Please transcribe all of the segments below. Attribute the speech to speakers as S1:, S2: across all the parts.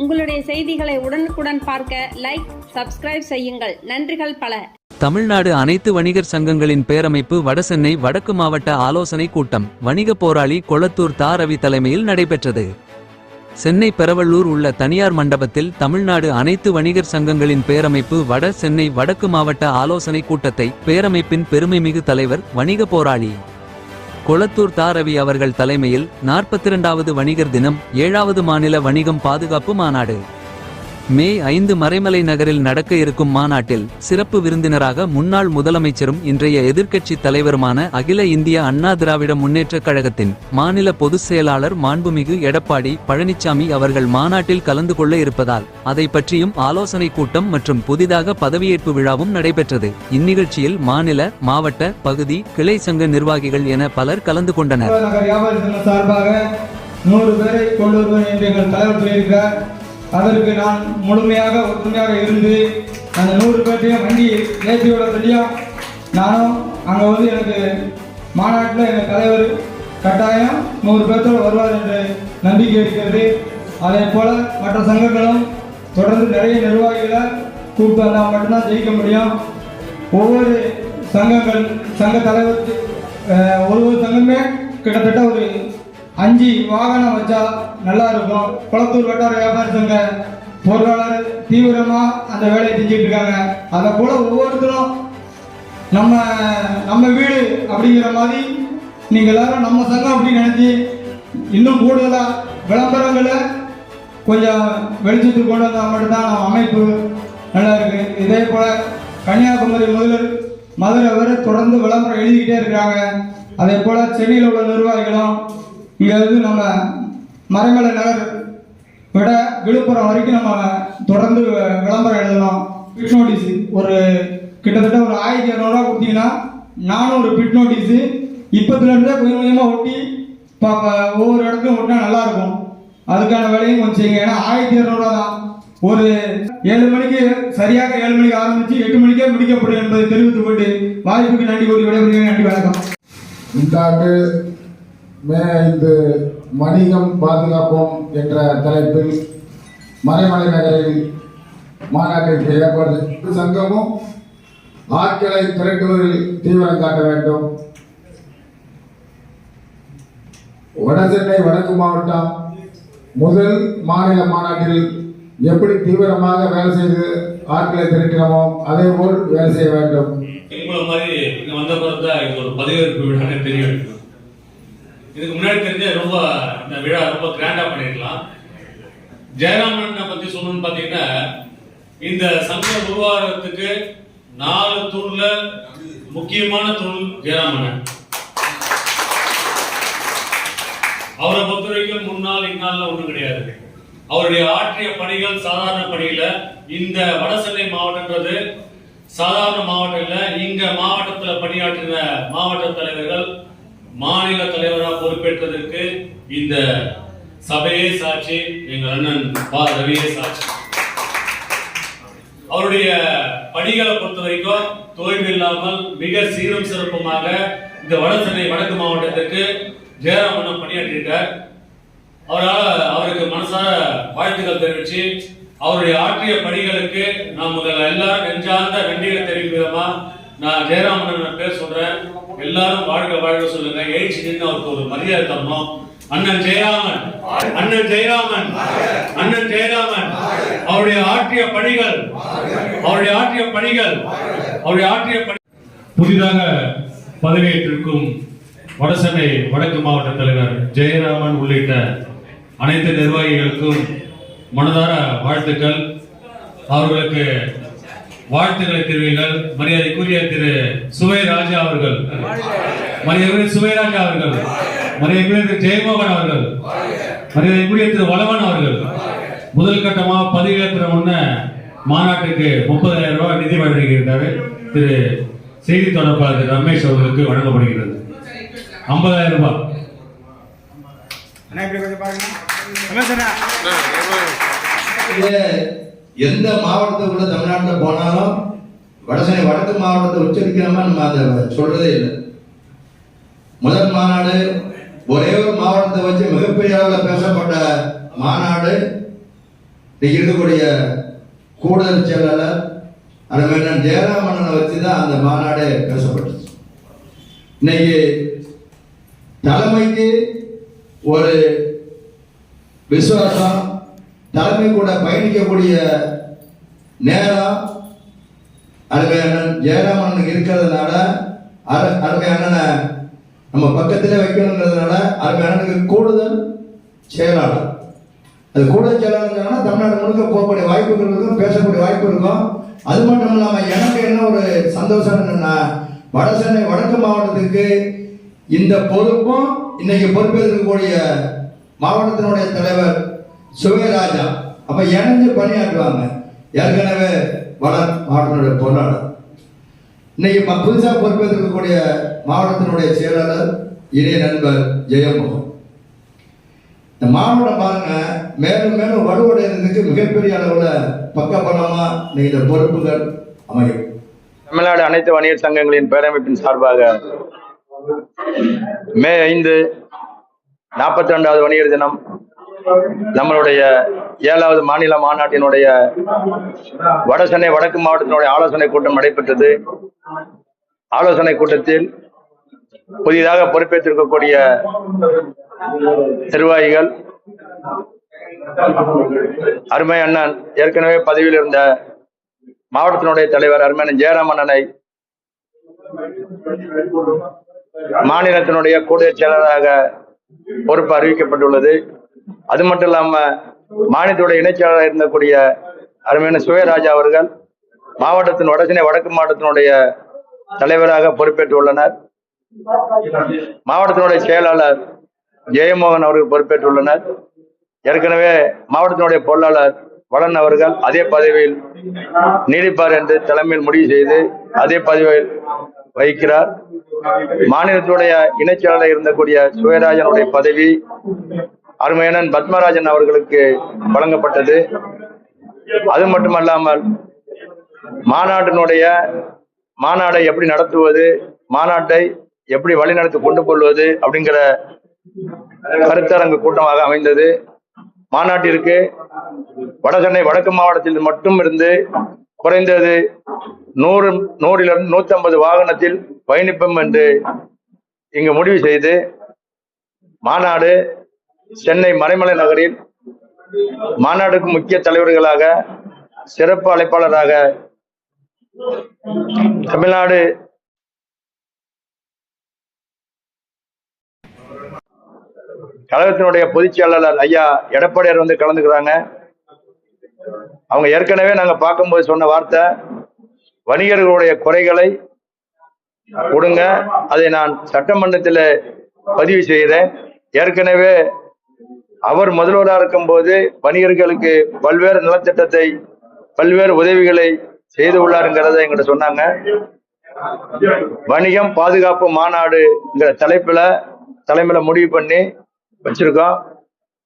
S1: உங்களுடைய செய்திகளை உடனுக்குடன் பார்க்க லைக், சப்ஸ்கிரைப் செய்யுங்கள். நன்றிகள் பல.
S2: தமிழ்நாடு அனைத்து வணிகர் சங்கங்களின் பேரமைப்பு வடசென்னை வடக்கு மாவட்ட ஆலோசனை கூட்டம் வணிக போராளி கொளத்தூர் தா. ரவி தலைமையில் நடைபெற்றது. சென்னை பெரவள்ளூர் உள்ள தனியார் மண்டபத்தில் தமிழ்நாடு அனைத்து வணிகர் சங்கங்களின் பேரமைப்பு வட சென்னை வடக்கு மாவட்ட ஆலோசனை கூட்டத்தை பேரமைப்பின் பெருமைமிகு தலைவர் வணிக போராளி கொளத்தூர் தா. ரவி அவர்கள் தலைமையில் 42வது வணிகர் தினம் 7வது மாநில வணிகம் பாதுகாப்பு மாநாடு மே 5 மறைமலை நகரில் நடக்க இருக்கும் மாநாட்டில் சிறப்பு விருந்தினராக முன்னாள் முதலமைச்சரும் இன்றைய எதிர்க்கட்சி தலைவருமான அகில இந்திய அண்ணா திராவிட முன்னேற்றக் கழகத்தின் மாநில பொதுச் செயலாளர் மாண்புமிகு எடப்பாடி பழனிசாமி அவர்கள் மாநாட்டில் கலந்து கொள்ள இருப்பதால் அதை பற்றியும் ஆலோசனை கூட்டம் மற்றும் புதிதாக பதவியேற்பு விழாவும் நடைபெற்றது. இந்நிகழ்ச்சியில் மாநில, மாவட்ட, பகுதி, கிளை சங்க நிர்வாகிகள் என பலர் கலந்து கொண்டனர்.
S3: 100 பேரை கொண்டு வருவேன் என்று எங்கள் தலைவர் சொல்லியிருக்கிறார். அதற்கு நான் முழுமையாக ஒற்றுமையாக இருந்து அந்த 100 பேர்த்தையும் வண்டி ஏற்றியோட சொல்லியா நானும் அங்கே வந்து எனக்கு மாநாட்டில் எங்கள் தலைவர் கட்டாயம் 100 பேர்த்தோடு வருவார் என்று நம்பிக்கை இருக்கிறது. அதே போல் மற்ற சங்கங்களும் தொடர்ந்து நிறைய நிர்வாகிகளை கூப்பிட்டு வந்தால் மட்டும்தான் ஜெயிக்க முடியும். ஒவ்வொரு சங்க தலைவர் ஒவ்வொரு சங்கமே கிட்டத்தட்ட ஒரு 5 வாகனம் வச்சா நல்லா இருக்கும். கொளத்தூர் வட்டார வியாபார சங்க பொருளாளர் தீவிரமா அந்த வேலையை செஞ்சுட்டு இருக்காங்க. அதை போல ஒவ்வொருத்தரும் நம்ம வீடு அப்படிங்கிற மாதிரி நீங்க எல்லாரும் நம்ம சங்கம் அப்படின்னு நினைச்சு இன்னும் கூடுதலா விளம்பரங்களை கொஞ்சம் வெளிச்சத்துக்கு கொண்டு வந்தால் மட்டும்தான் நம்ம அமைப்பு நல்லா இருக்கு. இதே போல கன்னியாகுமரி முதல் மதுரை வரை தொடர்ந்து விளம்பரம் எழுதிக்கிட்டே இருக்கிறாங்க. அதே போல சென்னையில் உள்ள நிர்வாகிகளும் இங்கே வந்து நம்ம மறைமலை நகர் விட விழுப்புரம் வரைக்கும் நம்ம தொடர்ந்து விளம்பரம் எழுதணும். பிட் நோட்டீஸ் ஒரு கிட்டத்தட்ட ஒரு 1200 கொடுத்தீங்கன்னா 400 பிட் நோட்டீஸு இப்போதுலேருந்தே கொஞ்சம் கொஞ்சமாக ஒட்டி ஒவ்வொரு இடத்துலையும் ஒட்டினா நல்லாயிருக்கும். அதுக்கான வேலையும் கொஞ்சம் செய்யுங்க. ஏன்னா 1200 தான். ஒரு 7 மணிக்கு சரியாக 7 மணிக்கு ஆரம்பித்து 8 மணிக்கே முடிக்கப்படும் என்பதை தெரிவித்துக் கொண்டு வாய்ப்புக்கு நன்றி கூறி விடைபெறுகிறேன். நன்றி, வணக்கம்.
S4: இந்த ஆண்டு மே 5 வணிகம் பாதுகாப்போம் என்ற தலைப்பில் மறைமலை நகரில் மாநாட்டிற்கு ஏற்பாடு சங்கமும் ஆட்களை திரட்டுவதில் தீவிரம் காட்ட வேண்டும். வடசென்னை வடக்கு மாவட்டம் முதல் மாநில மாநாட்டில் எப்படி தீவிரமாக வேலை செய்து ஆட்களை திரட்டினமோ அதே போல் வேலை செய்ய வேண்டும்.
S5: வந்த பிறகு ஒரு பதவியேற்பு விழா தெரியும். இதுக்கு முன்னாடி தெரிஞ்ச ரொம்ப இந்த விழா ரொம்ப கிராண்டா பண்ணிருக்கலாம். ஜெயராமன் பத்தி சொல்லணும்னு பாத்தீங்கன்னா இந்த சங்கம் உருவாகிறதுக்கு 4 தூண்ல முக்கியமான தூண் ஜெயராமன். அவரை பொறுத்த வரைக்கும் முன்னாள் இந்நாள்ல ஒண்ணும் கிடையாது. அவருடைய ஆற்றிய பணிகள் சாதாரண பணியில இந்த வடசென்னை மாவட்டன்றது சாதாரண மாவட்டம் இல்ல. இங்க மாவட்டத்துல பணியாற்றின மாவட்ட தலைவர்கள் மாநில தலைவராக பொறுப்பேற்றதற்கு இந்த சபையே சாட்சி, எங்கள் அண்ணன் பா. ரவியே சாட்சி. அவருடைய பணிகளை பொறுத்த வரைக்கும் தோய்வு இல்லாமல் மிக சீரும் சிறப்புமாக இந்த வடசென்னை வடக்கு மாவட்டத்துக்கு ஜெயராமன் பணியாற்றியிருக்கார். அவருக்கு மனசார வாழ்த்துக்கள் தெரிவிச்சு அவருடைய ஆற்றிய பணிகளுக்கு நாம் எல்லாரும் நெஞ்சார்ந்த நன்றிகளை தெரிவிக்கும் விதமா நான் ஜெயராமன் பேர் சொல்றேன். எல்லாரும் வாழ்க வாழ்க சொல்லுங்க. எழுச்சி நின்று அவருக்கு ஒரு மரியாதை தரணும். அண்ணன் ஜெயராமன், அண்ணன் ஜெயராமன், அண்ணன் ஜெயராமன் அவருடைய ஆற்றிய பணிகள், அவருடைய ஆற்றிய பணிகள், அவருடைய ஆற்றிய பணி. புதிதாக பதவியேற்றிருக்கும் வடசென்னை வடக்கு மாவட்ட தலைவர் ஜெயராமன் உள்ளிட்ட அனைத்து நிர்வாகிகளுக்கும் மனதார வாழ்த்துக்கள். அவர்களுக்கு வாழ்த்துக்களை தெரிவிங்கள். மரியாதைக்குரிய திரு சுவைராஜா அவர்கள், மரியாதைக்குரிய சுவைராஜா அவர்கள், மரியாதைக்குரிய திரு ஜெயமோகன் அவர்கள், மரியாதைக்குரிய திரு வளவன் அவர்கள் முதல் கட்டமாக பதவியேற்ற முன்ன மாநாட்டுக்கு 30,000 ரூபாய் நிதி வழங்கியிருந்தார். திரு செய்தி தொடர்பாளர் திரு ரமேஷ் அவர்களுக்கு வழங்கப்படுகிறது 50,000 ரூபாய்.
S6: எந்த மாவட்டத்துக்குள்ள தமிழ்நாட்டில் போனாலும் வடசென்னை வடக்கு மாவட்டத்தை உச்சரிக்காம நம்ம அதை சொல்றதே இல்லை. முதல் மாநாடு ஒரே ஒரு மாவட்டத்தை வச்சு மிகப்பெரிய அளவில் பேசப்பட்ட மாநாடு இன்னைக்கு இருக்கக்கூடிய கூடுதல் செயலாளர் அருமையண்ணன் ஜெயராமண்ணனை வச்சுதான் அந்த மாநாடு பேசப்பட்டுச்சு. இன்னைக்கு தலைமைக்கு ஒரு விசுவாசம், தலைமை கூட பயணிக்கக்கூடிய நேரம் அருமையண்ணன் ஜெயராமண்ணனுக்கு இருக்கிறதுனால அருமையண்ணனை நம்ம பக்கத்திலே வைக்கணுங்கிறதுனால அருமையண்ணனுக்கு கூடுதல் செயலாளர். அது கூடுதல் செயலாளர் தமிழ்நாடு முழுக்க போகக்கூடிய வாய்ப்புகள் இருக்கும், பேசக்கூடிய வாய்ப்பு இருக்கும். அது மட்டும் இல்லாமல் எனக்கு என்ன ஒரு சந்தோஷம் என்னன்னா, வடசென்னை வடக்கு மாவட்டத்துக்கு இந்த பொறுப்பும் இன்னைக்கு பொறுப்பேற்கக்கூடிய மாவட்டத்தினுடைய தலைவர் சுவேராஜா அப்ப இணைஞ்சு பணியாற்றுவாங்க. ஏற்கனவே வட மாவட்டத்தினுடைய பொருளாளர், இன்னைக்கு புதுசாக பொறுப்பேற்கக்கூடிய மாவட்டத்தினுடைய செயலாளர் இணைய நண்பர் ஜெயமோகன். இந்த மாவட்டம் பாருங்க மேலும் மேலும் வலுவடைகிறதுக்கு மிகப்பெரிய அளவில் பக்கபலமா இந்த பொறுப்புகள் அமையும்.
S7: தமிழ்நாடு அனைத்து வணிகர் சங்கங்களின் பேரமைப்பின் சார்பாக மே 5 42வது வணிகர் தினம் நம்மளுடைய 7வது மாநில மாநாட்டினுடைய வடசென்னை வடக்கு மாவட்டத்தினுடைய ஆலோசனை கூட்டம் நடைபெற்றது. ஆலோசனை கூட்டத்தில் புதிதாக பொறுப்பேற்றிருக்கக்கூடிய நிர்வாகிகள், அருமை அண்ணன் ஏற்கனவே பதவியில் இருந்த மாவட்டத்தினுடைய தலைவர் அருமையண்ணன் ஜெயராமண்ணனை மாநிலத்தினுடைய கூடுதல் செயலராக பொறுப்பு அறிவிக்கப்பட்டுள்ளது. அது மட்டும் இல்லாம மாநிலத்துடைய இணைச்செயலாளராக இருந்தக்கூடிய அருமையான சுவேராஜா அவர்கள் மாவட்டத்தின் வடசென்னை வடக்கு மாவட்டத்தினுடைய தலைவராக பொறுப்பேற்றுள்ளனர். மாவட்டத்தினுடைய செயலாளர் ஜெயமோகன் அவர்கள் பொறுப்பேற்றுள்ளனர். ஏற்கனவே மாவட்டத்தினுடைய பொருளாளர் வளன் அவர்கள் அதே பதவியில் நீடிப்பார் என்று தலைமையில் முடிவு செய்து அதே பதவியில் வகிக்கிறார். மாநிலத்தினுடைய இணைச்செயலாளர் இருந்தக்கூடிய சுவேராஜனுடைய பதவி அருமையண்ணன் பத்மராஜன் அவர்களுக்கு வழங்கப்பட்டது. அது மட்டுமல்லாமல் மாநாடை எப்படி நடத்துவது, மாநாட்டை எப்படி வழிநடத்தி கொண்டு கொள்வது அப்படிங்கிற கருத்தரங்கு கூட்டமாக அமைந்தது. மாநாட்டிற்கு வடசென்னை வடக்கு மாவட்டத்தில் மட்டும் இருந்து குறைந்தது 100 150 வாகனத்தில் பயணிப்போம் என்று இங்கு முடிவு செய்து மாநாடு சென்னை மறைமலை நகரில் மாநாடுக்கு முக்கிய தலைவர்களாக சிறப்பு அழைப்பாளராக தமிழ்நாடு கழகத்தினுடைய பொதுச் செயலாளர் ஐயா எடப்பாடியார் வந்து கலந்துக்கிறாங்க. அவங்க ஏற்கனவே நாங்க பார்க்கும்போது சொன்ன வார்த்தை, வணிகர்களுடைய குறைகளை கொடுங்க, அதை நான் சட்டமன்றத்தில் பதிவு செய்கிறேன். ஏற்கனவே அவர் முதல்வராக இருக்கும்போது வணிகர்களுக்கு பல்வேறு நலத்திட்டத்தை பல்வேறு உதவிகளை செய்து உள்ளாருங்கிறத எங்கிட்ட சொன்னாங்க. வணிகம் பாதுகாப்பு மாநாடுங்கிற தலைமையில முடிவு பண்ணி வச்சிருக்கோம்.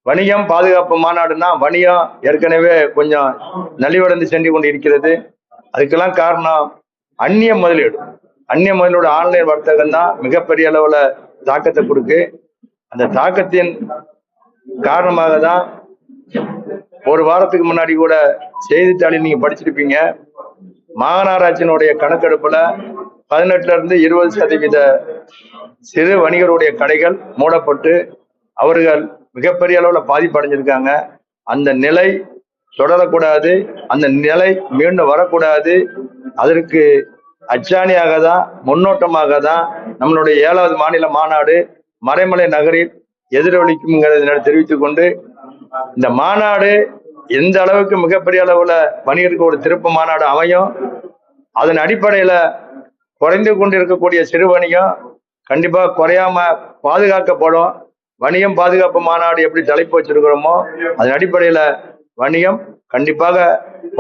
S7: வணிகம் பாதுகாப்பு மாநாடுனா வணிகம் ஏற்கனவே கொஞ்சம் நலிவடைந்து சென்று கொண்டு இருக்கிறது. அதுக்கெல்லாம் காரணம் அந்நிய முதலீடு ஆன்லைன் வர்த்தகம் தான் மிகப்பெரிய அளவுல தாக்கத்தை கொடுக்கு. அந்த தாக்கத்தின் காரணமாக தான் ஒரு வாரத்துக்கு முன்னாடி கூட செய்தித்தாளில் நீங்க படிச்சிருப்பீங்க, மாநகராட்சியினுடைய கணக்கெடுப்புல 18% சிறு வணிகருடைய கடைகள் மூடப்பட்டு அவர்கள் மிகப்பெரிய அளவுல பாதிப்படைஞ்சிருக்காங்க. அந்த நிலை தொடரக்கூடாது, அந்த நிலை மீண்டும் வரக்கூடாது. அதற்கு அச்சாணியாக தான், முன்னோட்டமாக தான் நம்மளுடைய 7வது மாநில மாநாடு மறைமலை நகரில் எதிரொலிக்கும்ங்கிறத தெரிவித்துக் கொண்டு, இந்த மாநாடு எந்த அளவுக்கு மிகப்பெரிய அளவுல வணிகருக்கு ஒரு திருப்பு மாநாடு அமையும், அதன் அடிப்படையில குறைந்து கொண்டு இருக்கக்கூடிய சிறு வணிகம் கண்டிப்பா குறையாம பாதுகாக்கப்படும். வணிகம் பாதுகாப்பு மாநாடு எப்படி தலைப்பு வச்சிருக்கிறோமோ அதன் அடிப்படையில வணிகம் கண்டிப்பாக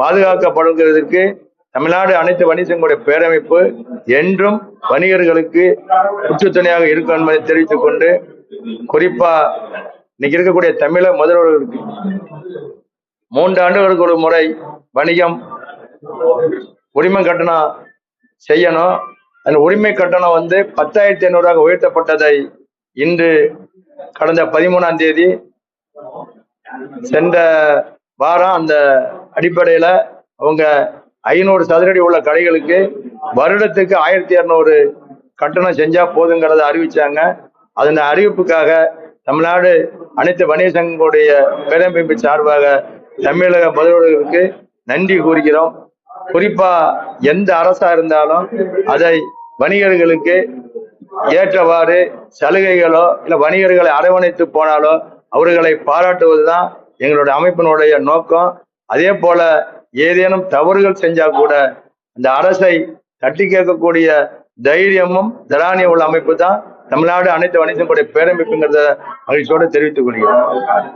S7: பாதுகாக்கப்படுவதற்கு தமிழ்நாடு அனைத்து வணிக சங்கங்களுடைய பேரமைப்பு என்றும் வணிகர்களுக்கு உற்றுத்துணையாக இருக்கும் என்பதை தெரிவித்துக் கொண்டு, குறிப்பா இன்னைக்கு இருக்கக்கூடிய தமிழக முதல்வர்களுக்கு 3 ஆண்டுகளுக்கு ஒரு முறை வணிகம் உரிமை கட்டணம் செய்யணும். அந்த உரிமை கட்டணம் 10,500 உயர்த்தப்பட்டதை இன்று கடந்த 13ஆம் தேதி சென்ற வாரம். அந்த அடிப்படையில் அவங்க 500 சதுரடி உள்ள கடைகளுக்கு வருடத்துக்கு 1200 கட்டணம் செஞ்சா போதுங்கிறத அறிவிச்சாங்க. அதன் அறிவிப்புக்காக தமிழ்நாடு அனைத்து வணிக சங்கங்களுடைய பேரமைப்பு சார்பாக தமிழக முதல்வர்களுக்கு நன்றி கூறுகிறோம். குறிப்பா எந்த அரசா இருந்தாலும் அதை வணிகர்களுக்கு ஏற்றவாறு சலுகைகளோ இல்லை வணிகர்களை அரவணைத்து போனாலோ அவர்களை பாராட்டுவதுதான் எங்களுடைய அமைப்பினுடைய நோக்கம். அதே போல ஏதேனும் தவறுகள் செஞ்சா கூட அந்த அரசை தட்டி கேட்கக்கூடிய தைரியமும் திராணியம் உள்ள அமைப்பு தான் தமிழ்நாடு அனைத்து வணிகங்களுடைய பேரமைப்புங்கிறத மகிழ்ச்சியோடு தெரிவித்துக் கொள்கிறேன்.